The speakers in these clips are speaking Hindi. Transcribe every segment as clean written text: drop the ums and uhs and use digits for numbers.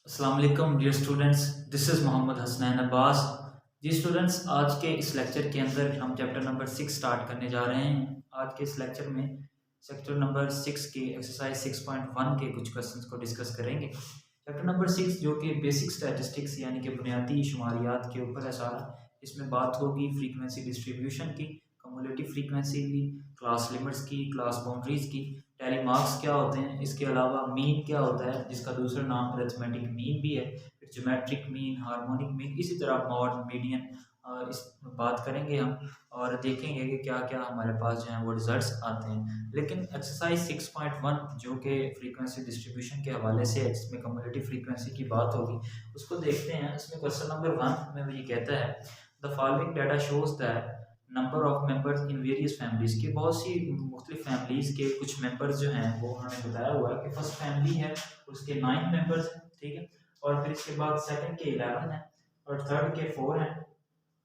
अस्सलाम वालेकुम dear students, this is Mohammad Hasnain Abbas. जी स्टूडेंट्स, आज के इस लेक्चर के अंदर हम चैप्टर नंबर 6 स्टार्ट करने जा रहे हैं। आज के इस लेक्चर में सेक्टर नंबर 6 के एक्सरसाइज 6.1 के कुछ क्वेश्चंस को डिस्कस करेंगे। चैप्टर नंबर 6 जो कि बेसिक स्टैटिस्टिक्स यानी कि बुनियादी शुमारियात के ऊपर है सारा। इसमें बात होगी फ्रीक्वेंसी डिस्ट्रीब्यूशन की, कम्युलेटिव फ्रीक्वेंसी की, क्लास लिमिट्स की, क्लास बाउंड्रीज की, टैली मार्क्स क्या होते हैं, इसके अलावा मीन क्या होता है जिसका दूसरा नाम अरिथमेटिक मीन भी है, फिर ज्योमेट्रिक मीन, हार्मोनिक मीन, इसी तरह मॉड मीडियन इस बात करेंगे हम और देखेंगे कि क्या क्या हमारे पास जो है वो रिजल्ट्स आते हैं। लेकिन एक्सरसाइज 6.1 जो कि फ्रीक्वेंसी डिस्ट्रीब्यूशन के हवाले से है, जिसमें कम्युलेटिव फ्रीक्वेंसी की बात होगी, उसको देखते हैं। इसमें क्वेश्चन नंबर 1 में वो ये कहता है the following data shows that number of members in various families की, बहुत सी मुख्तलिफ फैमिलीज के कुछ मेंबर्स जो हैं वो उन्होंने बताया हुआ है कि फर्स्ट फैमिली है उसके 9 मेंबर्स हैं, ठीक है, और फिर इसके बाद सेकंड के 11 हैं और थर्ड के 4 हैं।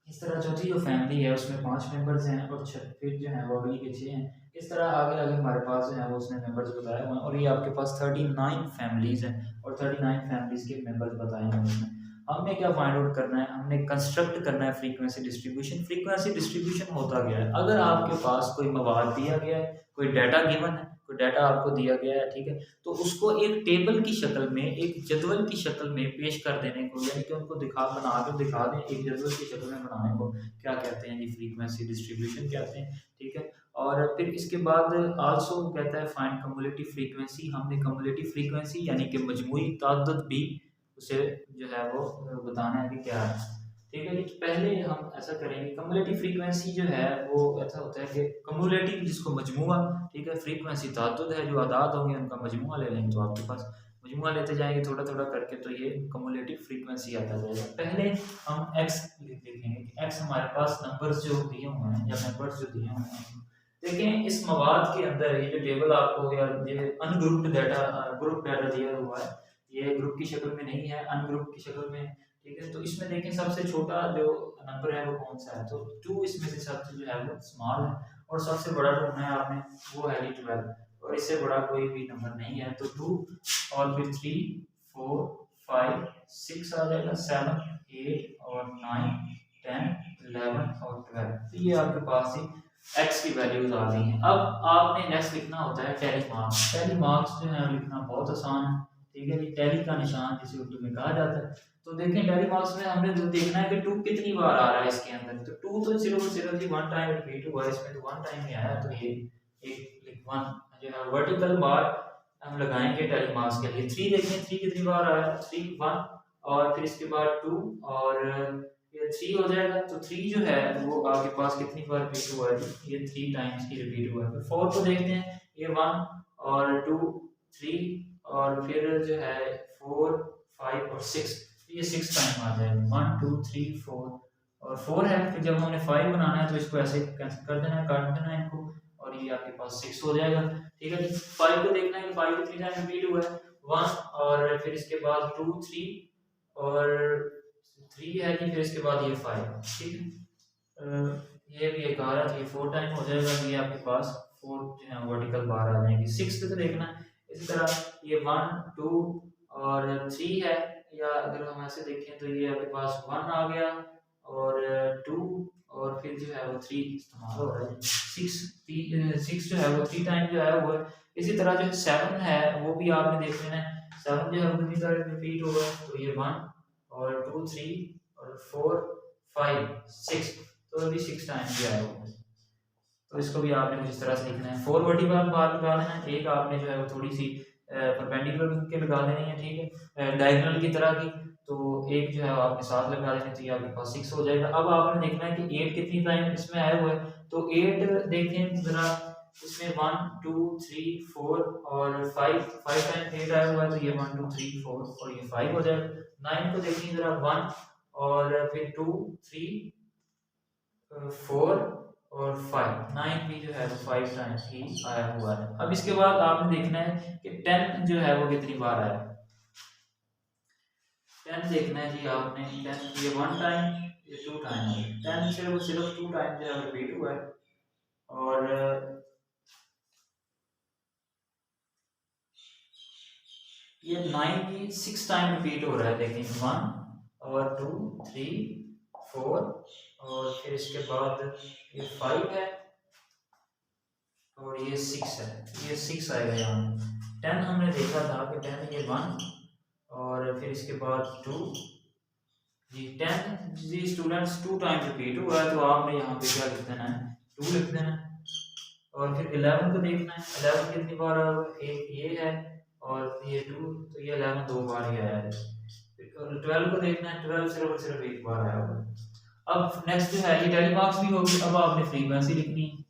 इस तरह चौथी जो फैमिली है उसमें 5 मेंबर्स हैं और फिर जो है वो अगली के 6 हैं। इस तरह आगे आगे हमारे पास जो है वो उसने मेंबर्स बताए हुए हैं और ये आपके पास 39 फैमिलीज हैं और 39 फैमिलीज के मेंबर्स बताए हैं उसमें। हमने क्या फाइंड आउट करना है, हमने कंस्ट्रक्ट करना है फ्रीक्वेंसी डिस्ट्रीब्यूशन। फ्रीक्वेंसी डिस्ट्रीब्यूशन होता गया है, अगर आपके पास कोई मवाद दिया गया है, कोई डाटा गिवन है, कोई डाटा आपको दिया गया है, ठीक है, तो उसको एक टेबल की शक्ल में, एक जदवल की शक्ल में पेश कर देने को, यानी कि उनको बना के दिखा दें एक जदवल की शक्ल में बनाने को क्या कहते हैं जी, फ्रीक्वेंसी डिस्ट्रीब्यूशन कहते हैं, ठीक है। और फिर इसके बाद आल्सो कहता है फाइंड कम्युलेटिव फ्रीक्वेंसी। हमने कम्युलेटिव फ्रीक्वेंसी यानी कि मजमूई तादाद भी उसे जो है वो बताना है कि क्या है, ठीक है जी। पहले हम ऐसा करेंगे, कम्युलेटिव फ्रीक्वेंसी जो है वो ऐसा होता है कि कम्युलेटिव जिसको मजमुआ, ठीक है, फ्रीक्वेंसी ताद्दुद है, जो आदाद होंगे उनका मजमुआ ले लेंगे, तो आपके पास मजमुआ लेते जाएंगे थोड़ा थोड़ा करके, तो ये कम्युलेटिव फ्रीक्वेंसी आता जाएगा। पहले हम एक्स देखेंगे कि एक्स हमारे पास नंबर्स जो दिए हुए हैं या मेंबर्स जो दिए हुए हैं। देखें इस मवाद के अंदर ये जो टेबल आपको या ये अनग्रुप्ड डाटा, ग्रुप डाटा दिया हुआ है, ये ग्रुप की शक्ल में नहीं है, अनग्रुप की शक्ल में, ठीक है। तो इसमें देखें सबसे छोटा जो नंबर है वो कौन सा है, तो 2 इसमें से सबसे जो है वो स्मॉल है और सबसे बड़ा ढूंढना है आपने, वो है 12 और इससे बड़ा कोई भी नंबर नहीं है। तो 2 और फिर 3 4 5 6 आ जाएगा, 7 8 और 9 10 11 और 12, तो ये आपके पास ही एक्स की वैल्यूज आ गई हैं। अब आपने नेक्स्ट लिखना होता है टैली मार्क्स। टैली मार्क्स जो है लिखना बहुत आसान है, ठीक है जी। टैली का निशान जिसे उर्दू में कहा जाता है। तो देखें टैली मार्क्स में हमने तो देखना है कि 2 कितनी बार आ रहा है इसके अंदर, तो 2 तो सिर्फ और सिर्फ जी 1 टाइम रिपीट हुआ है इसमें, तो 1 टाइम ही आया, तो ये एक 1 जो है वर्टिकल बार हम लगाएंगे टैली मार्क्स के लिए। 3 देखें 3 कितनी बार आया, 3 1 और फिर इसके बाद 2 और ये 3 हो जाएगा, तो 3 जो है वो आपके पास कितनी बार रिपीट हुआ है, ये 3 टाइम्स ही रिपीट हुआ है। फिर 4 को देखते हैं, ये 1 और 2 3 और फिर जो है 4 5 और 6, ये 6 टाइम आ जाएगा, 1 2 3 4 और 4 है। फिर जब हमने 5 बनाना है तो इसको ऐसे कैंसिल कर देना है, काट देना है इनको, और ये आपके पास 6 हो जाएगा, ठीक है जी। 5 को देखना है कि 5 कितनी टाइम रिपीट हुआ है, 1 और फिर इसके बाद 2 3 और 3 है जी, फिर इसके बाद ये 5, ठीक है। ये भी एक आ रहा था, ये 4 टाइम हो जाएगा, ये आपके पास 4 जो है वर्टिकल बार आ जाएंगी। 6 पे तो देखना है इसी तरह, ये 1 2 और 3 है, या अगर हम ऐसे देखें तो ये आपके पास 1 आ गया और 2 और फिर जो है वो 3 इस्तेमाल हो रहा है। 6 जो है वो 3 टाइम जो है वो है। इसी तरह जो 7 है वो भी आपने देख लेना है, 7 जो है वो कितनी तरह रिपीट होगा, तो ये 1 और 2 3 और 4 5 6, तो अभी 6 टाइम जो है वो, तो इसको भी आपने कुछ इस तरह से लिखना है। 4 वर्टिकल बार लगा देना है, एक आपने जो है वो थोड़ी सी परपेंडिकुलर के लगा देनी है, ठीक है, डायगोनल की तरह की, तो एक जो है आपने साथ लगा देनी, तो ये आपके पास 6 हो जाएगा। अब आपने देखना है कि 8 कितनी टाइम इसमें आया हुआ है, तो 8 देखें जरा, इसमें 1 2 3 4 और 5 टाइम 8 आया हुआ है, तो ये 1 2 3 4 और ये 5 हो जाएगा। 9 को देखिए जरा, 1 और फिर 2 3 4 और 5, 9 भी जो है वो 5 टाइम्स ही आया हुआ है। अब इसके बाद आपने देखना है कि 10 जो है वो कितनी बार आया। 10 देखना है जी आपने, 10 ये 1 टाइम, ये 2 टाइम है, 10 सिर्फ 2 टाइम जो है रिपीट हुआ है और ये 9 की 6 टाइम रिपीट हो रहा है। देखें 1 और 2 3 4 और फिर इसके बाद ये 5 है और ये 6 है, ये 6 आएगा यहाँ। 10 हमने देखा था कि 10 ये 1 और फिर इसके बाद 2 जी। 10 जी स्टूडेंट्स 2 टाइम रिपीट हुआ है, तो आपने यहाँ पे क्या लिख देना है, 2 लिख देना है। और फिर 11 को देखना है, 11 कितनी बार आया, एक ये है और ये 2, तो ये 11 2 बार ही आया है। और 12 को देखना है, 12 सिर्फ और सिर्फ एक बार आया होगा। अब नेक्स्ट जो है ये डेली मार्क्स भी होगी। अब आपने फ्रीक्वेंसी लिखनी है।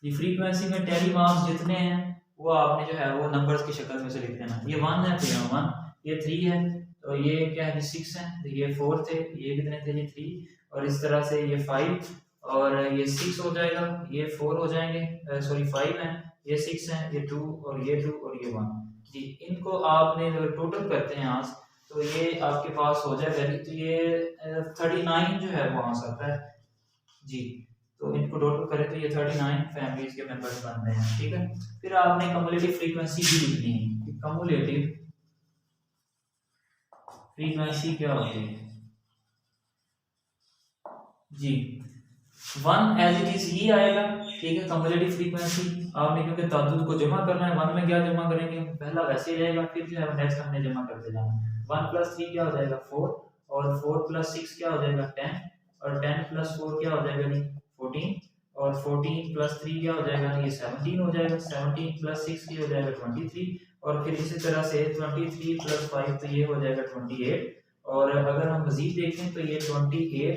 ये फ्रीक्वेंसी में डेली मार्क्स जितने हैं वो आपने जो है वो नंबर्स की शक्ल में से लिख देना। ये 1 है तो ये 1, ये 3 है तो ये क्या है, 6 है तो ये 4 थे, ये कितने थे, ये 3, और इस तरह से ये 5 और ये 6 हो जाएगा, ये 4 हो जाएंगे, सॉरी 5 है, ये 6 है, ये 2 और ये 2 और ये 1 जी। इनको आपने जो टोटल करते हैं आज तो ये आपके पास हो जाएगा। तो ये 39 जो है वो आंसर आता है जी। तो इनको टोटल करें तो ये 39 फैमिलीज के मेंबर्स बन रहे हैं, ठीक है। फिर आपने कम्युलेटिव फ्रीक्वेंसी भी लिखनी है। कम्युलेटिव फ्रीक्वेंसी क्या होती है जी। 1 एज इट इज ही आएगा, ठीक है। कम्युलेटिव फ्रीक्वेंसी आपने क्योंकि तादाद को जमा करना है, 1 में क्या जमा करेंगे, पहला वैसे ही रहेगा, फिर जो है नेक्स्ट हमने जमा करते जाना। 1 + 3 क्या हो जाएगा 4 और 4 + 6 क्या हो जाएगा 10 और 10 + 4 क्या हो जाएगा जी 14 और 14 + 3 क्या हो जाएगा, ये 17 हो जाएगा। 17 + 6 ये हो जाएगा 23 और फिर इसी तरह से 23 + 5 तो ये हो जाएगा 28। और अगर हम मजीद देखें तो ये 28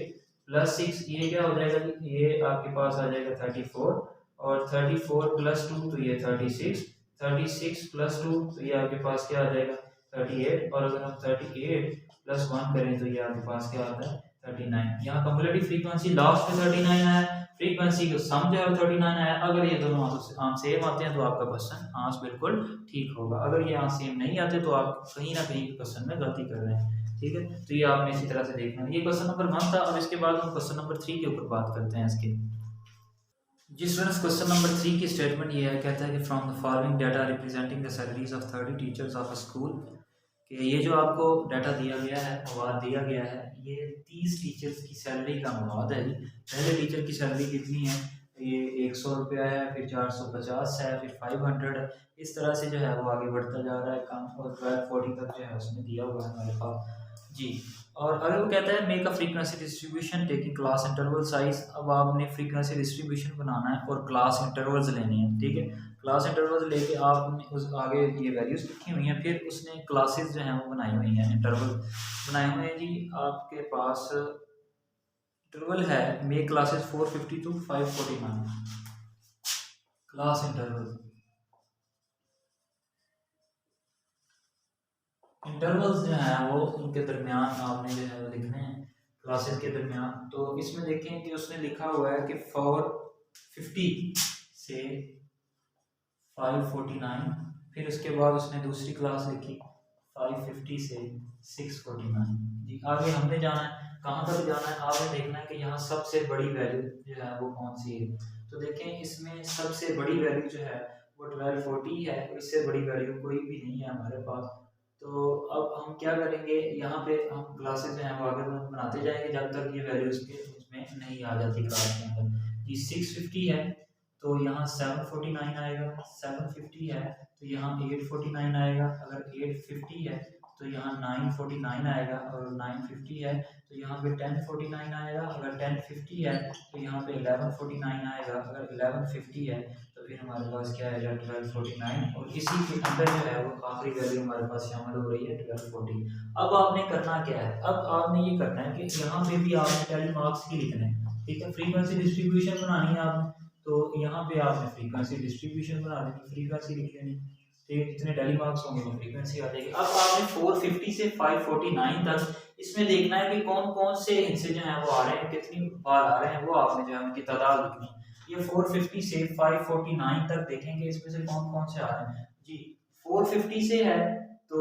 + 6 ये क्या हो जाएगा जी, ये आपके पास आ जाएगा 34 और 34 + 2 तो ये 36, 36 + 2 तो ये आपके पास क्या आ जाएगा 38 और अगर हम 38 + 1 करें तो ये आपके पास क्या आता है 39। यहाँ कम्युलेटिव फ्रीक्वेंसी लास्ट में 39 आया, फ्रीक्वेंसी को सम जो है 39 आया। अगर ये दोनों आंसर सेम आते हैं तो आपका क्वेश्चन आंसर बिल्कुल ठीक होगा। अगर ये आंसर सेम नहीं आते तो आप कहीं ना कहीं क्वेश्चन में गलती कर रहे हैं, ठीक है। तो ये आपने इसी तरह से देखना है। ये क्वेश्चन नंबर 1 था। अब इसके बाद हम क्वेश्चन नंबर 3 के ऊपर बात करते हैं इसके। जी स्टूडेंट्स, क्वेश्चन नंबर 3 की स्टेटमेंट ये है, कहता है कि from the following data representing the salaries of 30 teachers of a school, कि ये जो आपको डाटा दिया गया है, मवाद दिया गया है, ये 30 टीचर्स की सैलरी का मवाद है जी। पहले टीचर की सैलरी कितनी है, ये 100 रुपया है, फिर 450 है, फिर 500 है। इस तरह से जो है वो आगे बढ़ता जा रहा है काम, और 1240 तक जो है उसमें दिया हुआ है हमारे पास जी। और अगर वो कहता है make a frequency distribution taking class interval size, अब आपने फ्रीक्वेंसी डिस्ट्रीब्यूशन बनाना है और क्लास इंटरवल्स लेनी है, ठीक है। क्लास इंटरवल्स लेके आपने उस आगे ये वैल्यूज लिखी हुई हैं, फिर उसने क्लासेस जो हैं वो बनाई हुई हैं, इंटरवल बनाए हुए हैं जी। आपके पास इंटरवल है make classes 450 to 549 class interval. Intervals जो हैं वो उनके दरमियान आपने जो है वो लिखने हैं क्लासेस के दरमियान। तो इसमें देखें कि उसने लिखा हुआ है कि 450 से 549, फिर उसके बाद उसने दूसरी क्लास लिखी 550 से 649 जी। आगे हमने जाना है, कहाँ तक जाना है, आपने देखना है कि यहाँ सबसे बड़ी वैल्यू जो है वो कौन सी है। तो देखें इसमें सबसे बड़ी वैल्यू जो है वो 1240 है, इससे बड़ी वैल्यू कोई भी नहीं है हमारे पास। तो अब हम क्या करेंगे, यहाँ पे हम क्लासेस जो हैं वो आगे बनाते जाएंगे जब तक ये वैल्यू उसमें नहीं आ जाती क्लास के अंदर। ये 650 है तो यहाँ 749 आएगा, 750 है तो यहाँ 849 आएगा, अगर 850 है तो यहाँ 949 आएगा, और 950 है तो यहाँ पे 1049 आएगा, अगर 1050 है तो यहाँ पे 1149 आएगा, अगर 1150 है तो फिर हमारे पास क्या आएगा 1249, और इसी के अंदर जो है वो आखिरी वैल्यू हमारे पास शामिल हो रही है 1240। अब आपने करना क्या है, अब आपने ये करना है कि यहाँ पे भी आपने डेली मार्क्स ही लिखने हैं, ठीक है। फ्रीक्वेंसी डिस्ट्रीब्यूशन बनानी है आपने, तो यहाँ पे आपने फ्रीक्वेंसी डिस्ट्रीब्यूशन बना देनी, फ्रीक्वेंसी लिख लेनी, ठीक है। जितने डेली मार्क्स होंगे वो फ्रीक्वेंसी आ जाएगी। अब आपने 450 से 549 तक इसमें देखना है कि कौन कौन से हिस्से जो हैं वो आ रहे हैं, कितनी बार आ रहे हैं, वो आपने जो है उनकी तादाद लिखनी है। ये 450 से 549 तक देखेंगे इसमें से कौन कौन से आ रहे हैं जी। 450 से है तो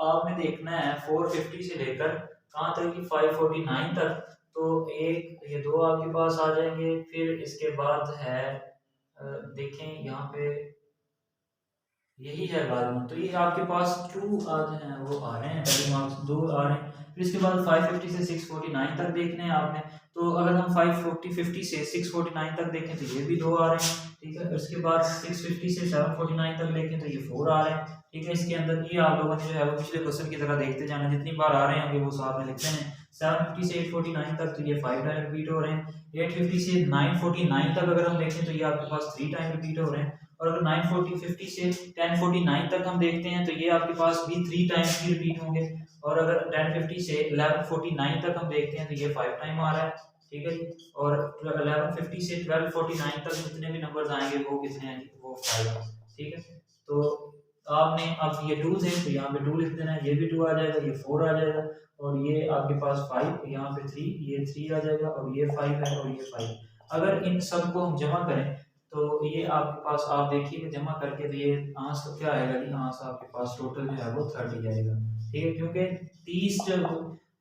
आपने देखना है 450 से लेकर कहाँ तक कि 549 तक, तो एक ये दो आपके पास आ जाएंगे। फिर इसके बाद है देखें यहाँ पे यही है लाजमन। तो ये आपके पास 2 वो आ रहे हैं, पहले मार्क्स 2 आ रहे हैं। फिर इसके बाद 550 से 649 तक देखने हैं आपने। तो अगर हम 550 से 649 तक देखें तो ये भी 2 आ रहे हैं, ठीक है। उसके बाद 650 से 749 तक देखें तो ये 4 आ रहे हैं, ठीक है। इसके अंदर ये आप लोगों ने जो है वो पिछले क्वेश्चन की तरह देखते जाना, जितनी बार आ रहे होंगे वो साथ में लिखते हैं। 750 से 849 तक तो ये 5 टाइम रिपीट हो रहे हैं। 850 से 949 तक अगर हम देखें तो ये आपके पास 3 टाइम रिपीट हो रहे हैं। और अगर 950 से 1049 तक हम देखते हैं तो ये आपके पास भी 3 टाइम्स ही रिपीट होंगे। और अगर 1050 से 1149 तक हम देखते हैं तो ये 5 टाइम आ रहा है, ठीक है जी। और 1150 से 1249 तक जितने भी नंबर्स आएंगे वो कितने हैं, वो 5, ठीक है। तो आपने अब ये 2 थे तो यहाँ पे 2 लिख देना है, ये भी 2 आ जाएगा, ये 4 आ जाएगा, और ये आपके पास 5, यहाँ पे 3, ये 3 आ जाएगा, और ये 5 है, और ये 5। अगर इन सबको हम जमा करें तो ये आपके पास, आप देखिए जमा करके तो ये आंसर तो क्या आएगा जी, आंसर आपके पास टोटल जो है वो 30 आएगा, ठीक है। क्योंकि 30 जब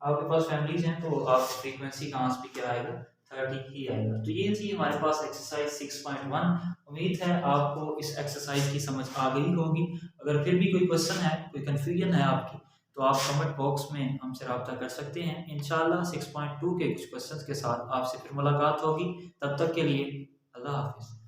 आपके पास फैमिलीज हैं तो आपकी फ्रीक्वेंसी का आंसर भी क्या आएगा, 30 ही आएगा। तो ये थी हमारे पास एक्सरसाइज 6.1। उम्मीद है आपको इस एक्सरसाइज की समझ आ गई होगी। अगर फिर भी कोई क्वेश्चन है, कोई कन्फ्यूजन है आपकी, तो आप कमेंट बॉक्स में हमसे रब्ता कर सकते हैं। इंशाल्लाह 6.2 के कुछ क्वेश्चंस के साथ आपसे फिर मुलाकात होगी। तब तक के लिए अल्लाह हाफिज़।